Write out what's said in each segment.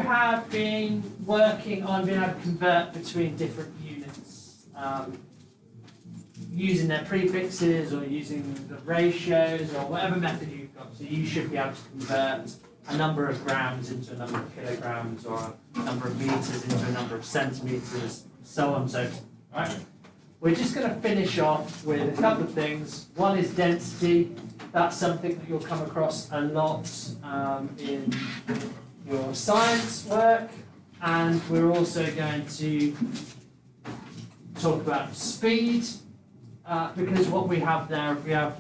have been working on being able to convert between different units, using their prefixes or using the ratios or whatever method you've got. So you should be able to convert a number of grams into a number of kilograms or a number of meters into a number of centimeters, so on and so forth. Right? We're just going to finish off with a couple of things. One is density. That's something that you'll come across a lot in your science work. And we're also going to talk about speed, because what we have there, we have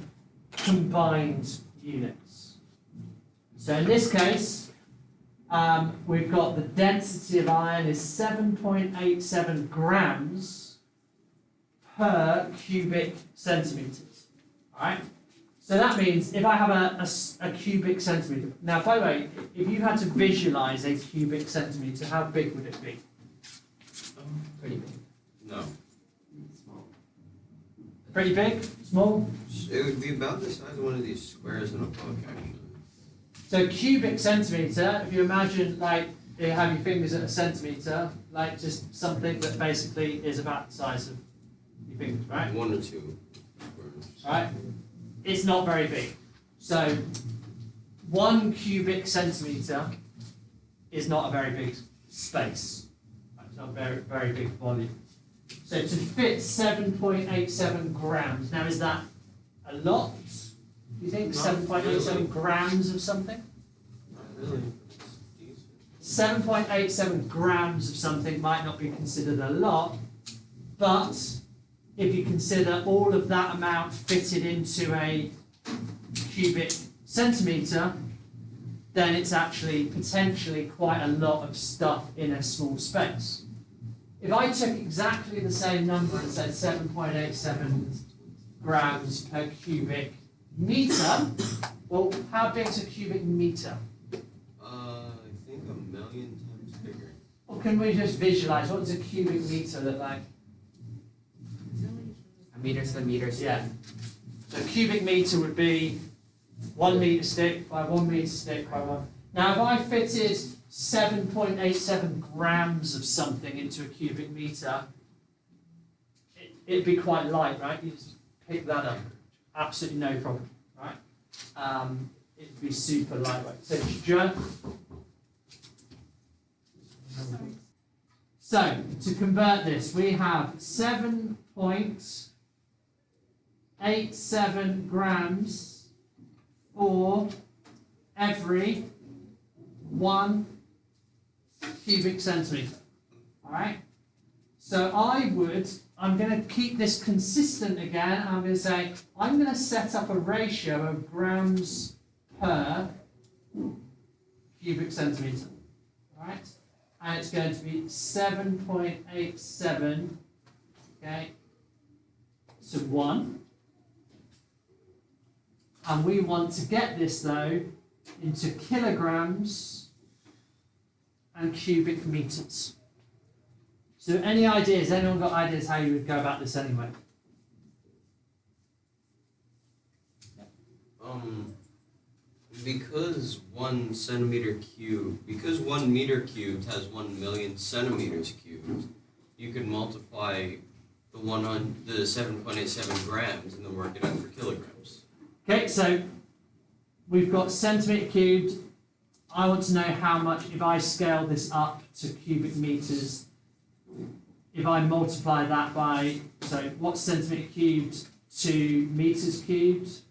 combined units. So in this case, we've got the density of iron is 7.87 grams per cubic centimetres. All right? So that means if I have a cubic centimetre, now by the way, if you had to visualise a cubic centimetre, how big would it be? Pretty big. No. Small. Pretty big? Small? It would be about the size of one of these squares in a book, actually. So cubic centimetre, if you imagine like you have your fingers at a centimetre, like just something that basically is about the size of your fingers, right? One or two squares. Right? It's not very big. So 1 cubic centimetre is not a very big space. It's not a very, very big volume. So to fit 7.87 grams, now is that a lot? Do you think 7.87 grams of something? Not really. 7.87 grams of something might not be considered a lot, but if you consider all of that amount fitted into a cubic centimetre, then it's actually potentially quite a lot of stuff in a small space. If I took exactly the same number and said 7.87 grams per cubic metre, well, how big is a cubic metre? I think 1,000,000 times bigger. Or can we just visualise, what does a cubic metre look like? A meter to the meter. Yeah. So a cubic metre would be 1 metre thick by 1 metre thick by 1. Now if I fitted 7.87 grams of something into a cubic metre, it'd be quite light, right? You just pick that up. Absolutely no problem, right? It'd be super lightweight. So to convert this, we have 7.87 grams for every 1 cubic centimetre. All right? So I'm going to keep this consistent again. I'm going to say, I'm going to set up a ratio of grams per cubic centimetre. All right? And it's going to be 7.87, okay, to 1. And we want to get this, though, into kilograms and cubic metres. So any ideas? Anyone got ideas how you would go about this anyway? Because 1 centimeter cubed, because 1 meter cubed has 1,000,000 centimeters cubed, you could multiply the 7.87 grams and then work it out for kilograms. Okay, so we've got centimetre cubed. I want to know how much, if I scale this up to cubic metres, if I multiply that by, so what's centimetre cubed to metres cubed?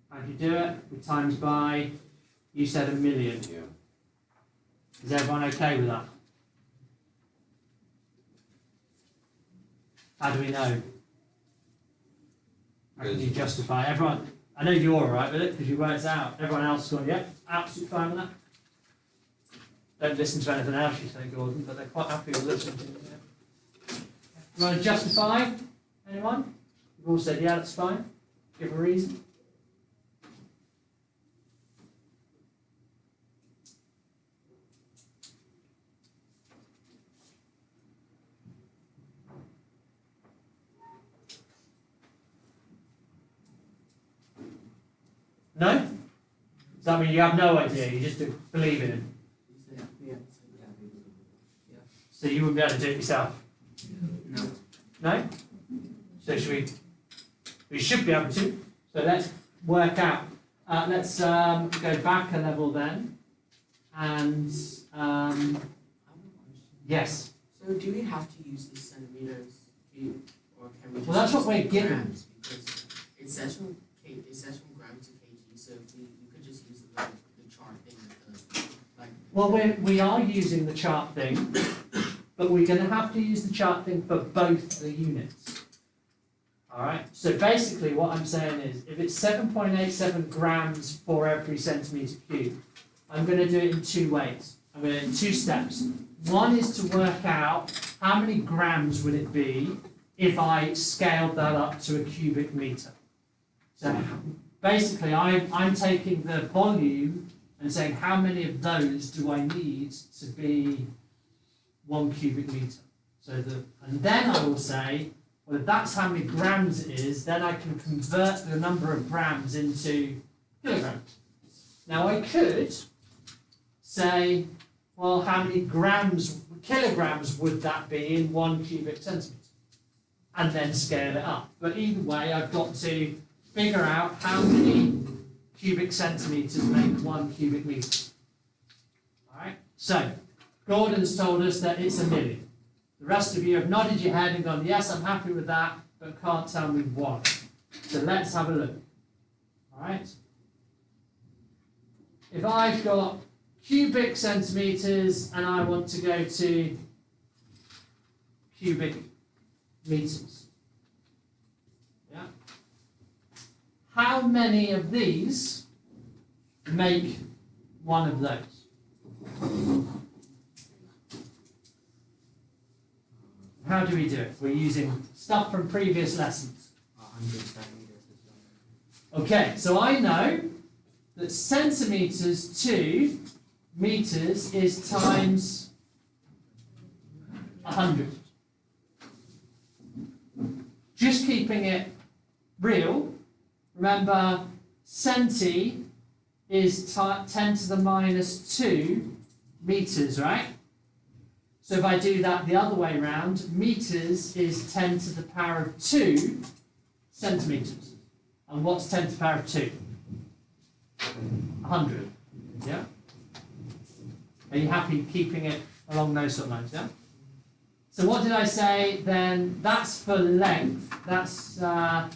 How do you do it? We times by, you said 1,000,000. Yeah. Is everyone okay with that? How do we know? How can you justify? Everyone, I know you're alright with it because you worked it out. Everyone else is going, yep, absolutely fine with that. Don't listen to anything else you say, Gordon, but they're quite happy with listening to it. Yeah. You want to justify? Anyone? You've all said, yeah, that's fine. Give a reason. No? Does that mean you have no idea? You just believe in it? So you wouldn't be able to do it yourself? No. No? So we should be able to. So let's work out. Let's go back a level then. And yes. So do we have to use the centimeters cube, or can we just Well, that's what use we're the given. grams? Because it says from grams to kg, so if we could just use the chart thing with the like. Well, we are using the chart thing, but we're going to have to use the chart thing for both the units. All right. So basically, what I'm saying is, if it's 7.87 grams for every centimetre cubed, I'm going to do it in two ways. I'm going to do it in two steps. One is to work out how many grams would it be if I scaled that up to a cubic metre. So basically, I'm taking the volume and saying how many of those do I need to be 1 cubic metre. And then I will say, well, if that's how many grams it is, then I can convert the number of grams into kilograms. Now I could say, well, how many kilograms would that be in 1 cubic centimetre? And then scale it up. But either way, I've got to figure out how many cubic centimetres make 1 cubic metre. Alright, so Gordon's told us that it's 1 million. The rest of you have nodded your head and gone, yes, I'm happy with that, but can't tell me why. So let's have a look. Alright? If I've got cubic centimetres and I want to go to cubic metres. Yeah? How many of these make one of those? How do we do it? We're using stuff from previous lessons. 100 centimeters as well. Okay, so I know that centimetres to metres is times 100. Just keeping it real, remember centi is 10 to the minus 2 metres, right? So if I do that the other way around, metres is 10 to the power of 2 centimetres. And what's 10 to the power of 2? 100. Yeah? Are you happy keeping it along those sort of lines, yeah? So what did I say then? That's for length. That's the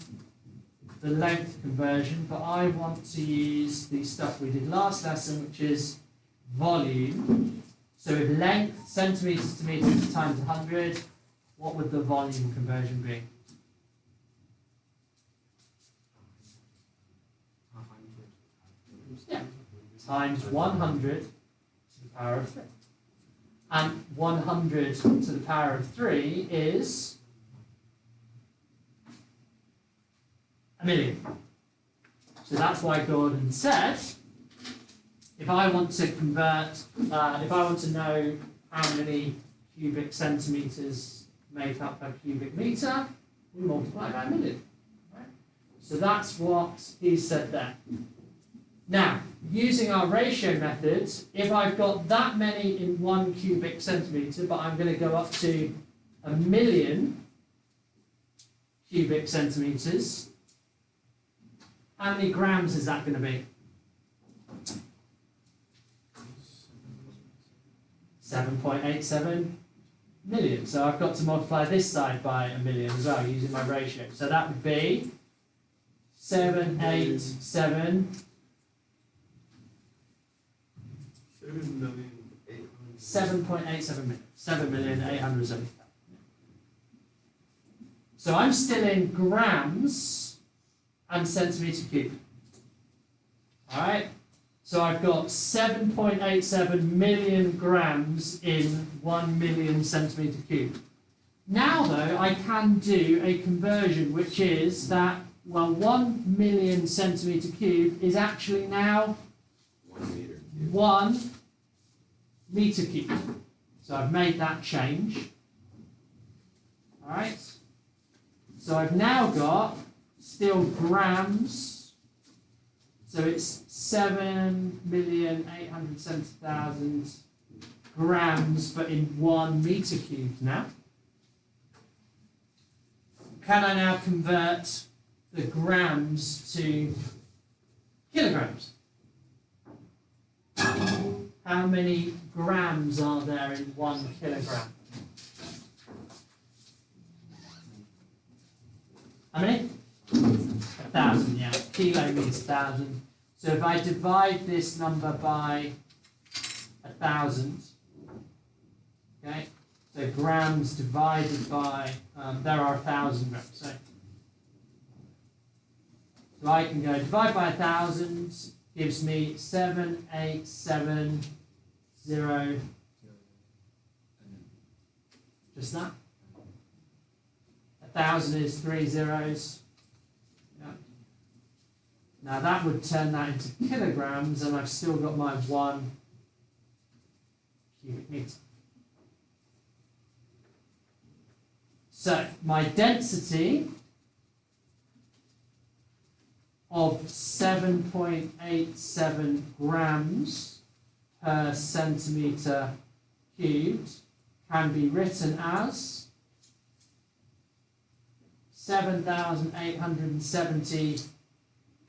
length conversion. But I want to use the stuff we did last lesson, which is volume. So if length, centimetres to metres times 100, what would the volume conversion be? 100. Yeah. Times 100 to the power of 3. And 100 to the power of 3 is 1 million. So that's why Gordon said, if I want to convert, if I want to know how many cubic centimetres make up a cubic metre, we multiply by 1 million. Right? So that's what he said there. Now, using our ratio method, if I've got that many in 1 cubic centimetre, but I'm going to go up to 1 million cubic centimetres, how many grams is that going to be? 7.87 million. So I've got to multiply this side by 1 million as well, using my ratio. So that would be 787 7.87 million. 7,870,000. So I'm still in grams and centimetre cubed. Alright? So I've got 7.87 million grams in 1 million centimetre cubed. Now though, I can do a conversion which is that, well, 1 million centimetre cubed is actually now 1 meter cubed. 1 metre cubed. So I've made that change. Alright? So I've now got still grams. So it's 7,870,000 grams, but in 1 meter cubed now. Can I now convert the grams to kilograms? How many grams are there in 1 kilogram? How many? 1,000, yeah. Kilo means 1,000. So if I divide this number by 1,000, okay, so grams divided by, there are 1,000 grams. So I can go divide by 1,000, gives me 7,870, just that. 1,000 is 3 zeros. Yeah. Now that would turn that into kilograms, and I've still got my 1 cubic meter. So my density of 7.87 grams per centimetre cubed can be written as 7,870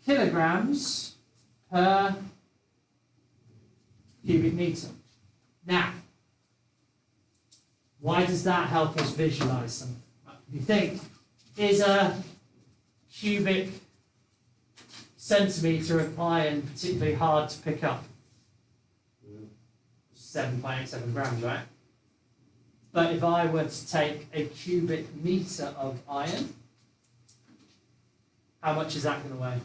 kilograms per cubic metre. Now, why does that help us visualise something? You think, is a cubic centimetre of iron particularly hard to pick up? 7.87 grams, right? But if I were to take a cubic metre of iron, how much is that going to weigh?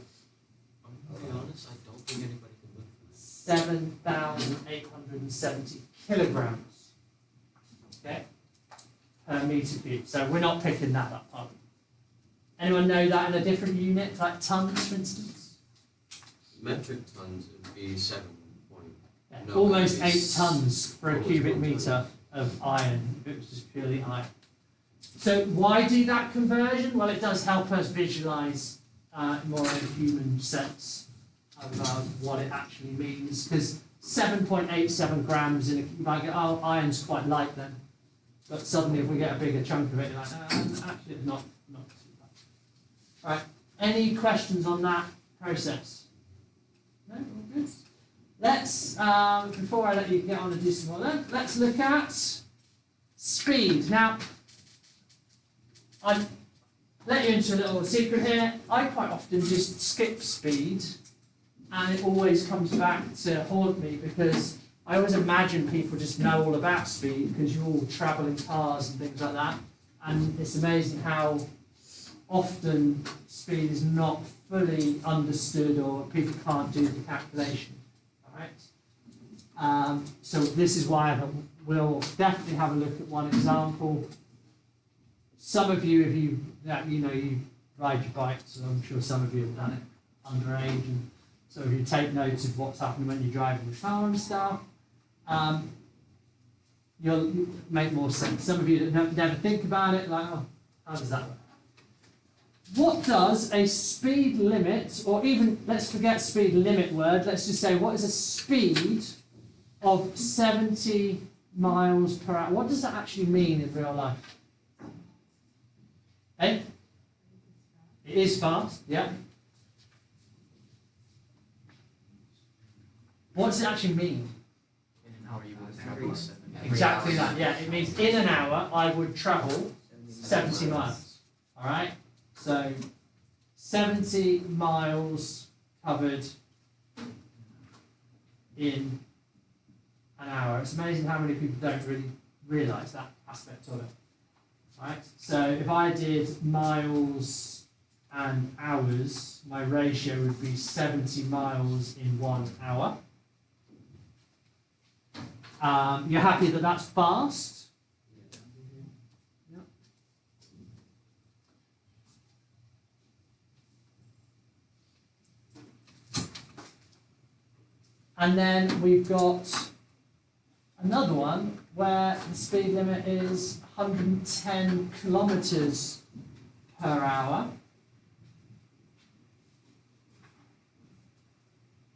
To be honest, I don't think anybody can look for 7,870 kilograms, okay, per metre cube. So we're not picking that up, are we? Anyone know that in a different unit, like tons, for instance? metric tons. It'd be 7 point. Yeah, No, almost it'd be 8 tons for a almost cubic 1 ton. metre of iron, if it was just purely iron. So why do that conversion? Well, it does help us visualise more in a human sense of what it actually means, because 7.87 grams in a, you might go, oh, iron's quite light then, but suddenly if we get a bigger chunk of it, you're like, actually it's not too bad. Right, any questions on that process? No, all good. Let's, before I let you get on and do some more then, let's look at speed. Now, I let you into a little secret here. I quite often just skip speed, and it always comes back to haunt me, because I always imagine people just know all about speed because you all travel in cars and things like that, and it's amazing how often speed is not fully understood, or people can't do the calculation. All right. So this is why we'll definitely have a look at one example. Some of you, if you ride your bikes, so I'm sure some of you have done it underage, and so if you take notes of what's happening when you're driving the car and stuff, you'll make more sense. Some of you that never think about it, like, oh, how does that work? What does a speed limit, or even, let's forget speed limit word, let's just say, what is a speed of 70 miles per hour? What does that actually mean in real life? Hey? It is fast, yeah. What does it actually mean? In an hour you would travel 7. Exactly that, yeah. It means in an hour I would travel 70 miles. Alright? So 70 miles covered in an hour. It's amazing how many people don't really realise that aspect of it. Right? So if I did miles and hours, my ratio would be 70 miles in 1 hour. You're happy that that's fast? Yep. And then we've got another one where the speed limit is 110 kilometers per hour.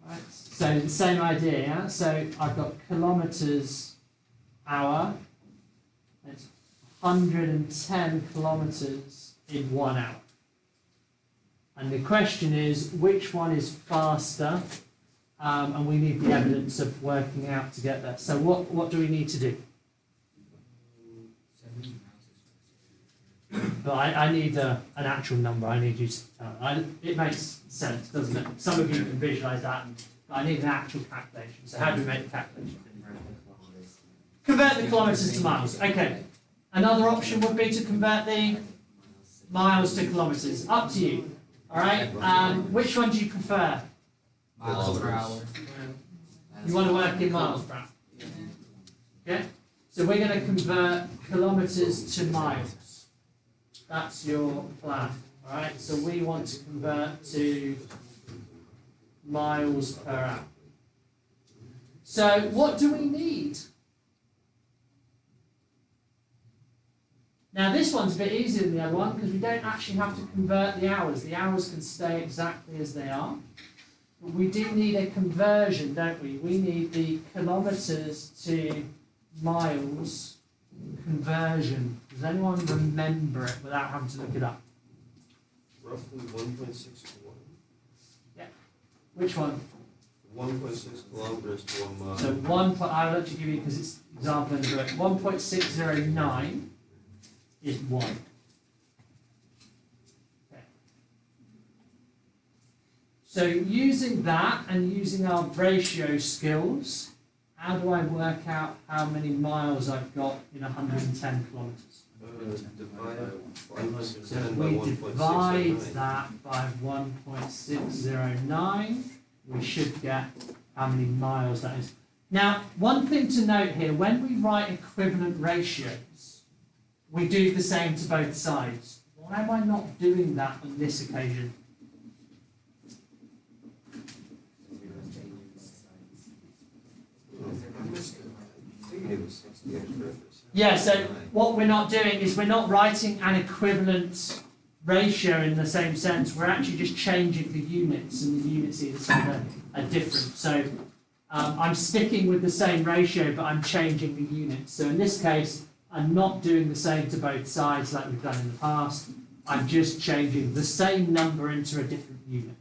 Right. So the same idea, yeah? So I've got kilometers hour. It's 110 kilometers in 1 hour. And the question is, which one is faster? And we need the evidence of working out to get there. So what do we need to do? But I need an actual number. I need you to tell me. It makes sense, doesn't it? Some of you can visualize that, but I need an actual calculation. So how do we make the calculation? Convert the kilometers to miles. Okay. Another option would be to convert the miles to kilometers. Up to you. All right. Which one do you prefer? Miles per hour. You want to work in miles per hour. Okay. So we're going to convert kilometers to miles. That's your plan. All right. So we want to convert to miles per hour. So what do we need? Now this one's a bit easier than the other one because we don't actually have to convert the hours. The hours can stay exactly as they are. But we do need a conversion, don't we? We need the kilometres to miles conversion. Does anyone remember it without having to look it up? Roughly 1.6 to 1. Yeah. Which one? 1.6 kilometers to 1 mile. So I'll let you give you because it's example in the book. 1.609 is 1. Okay. So using that and using our ratio skills, how do I work out how many miles I've got in 110 kilometres? So if we divide that by 1.609, we should get how many miles that is. Now, one thing to note here, when we write equivalent ratios, we do the same to both sides. Why am I not doing that on this occasion? Yeah, so what we're not doing is we're not writing an equivalent ratio in the same sense. We're actually just changing the units, and the units either are different. So I'm sticking with the same ratio, but I'm changing the units. So in this case, I'm not doing the same to both sides like we've done in the past. I'm just changing the same number into a different unit.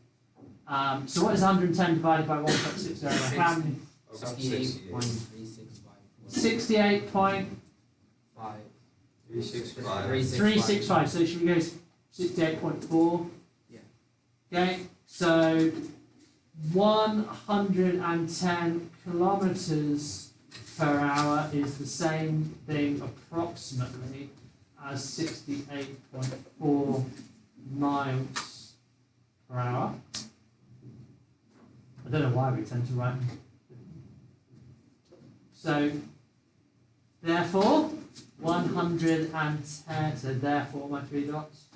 So what is 110 divided by 1.60? How many? 68.365. 365. So should we go 68.4? Yeah. Okay, so 110 kilometers per hour is the same thing approximately as 68.4 miles per hour. I don't know why we tend to write. So, therefore, 110, so therefore my 3 dots,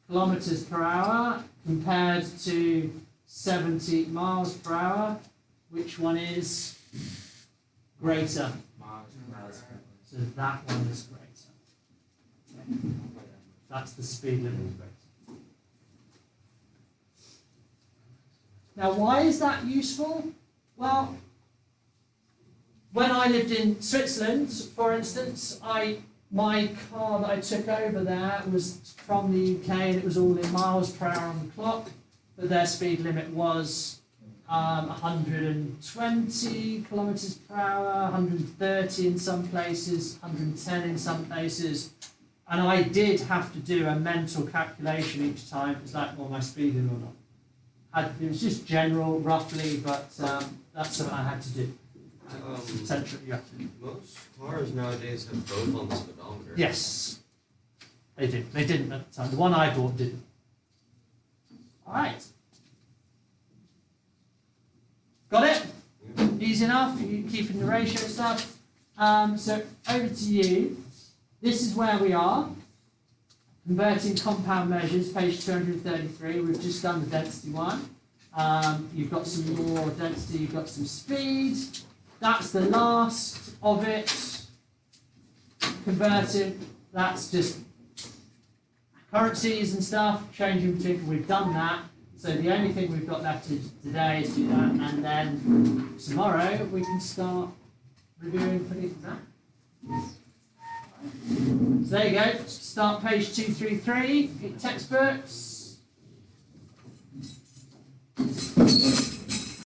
kilometers per hour compared to 70 miles per hour, which one is greater? So that one is greater. Okay. That's the speed limit is greater. Now, why is that useful? Well, when I lived in Switzerland, for instance, my car that I took over there was from the UK and it was all in miles per hour on the clock, but their speed limit was 120 kilometers per hour, 130 in some places, 110 in some places, and I did have to do a mental calculation each time. It was like, well, am I speeding or not? It was just general, roughly, but that's what I had to do. Central, you have to do. Most cars nowadays have both on the speedometer. Yes, they do. They didn't at the time. The one I bought didn't. All right. Got it? Easy enough. You keeping the ratio stuff. So over to you. This is where we are. Converting compound measures, page 233. We've just done the density one. You've got some more density. You've got some speed. That's the last of it. Converting. That's just currencies and stuff. Changing between. We've done that. So the only thing we've got left today is to do that, and then tomorrow we can start reviewing for the exam. there you go. Start page 233, your textbooks.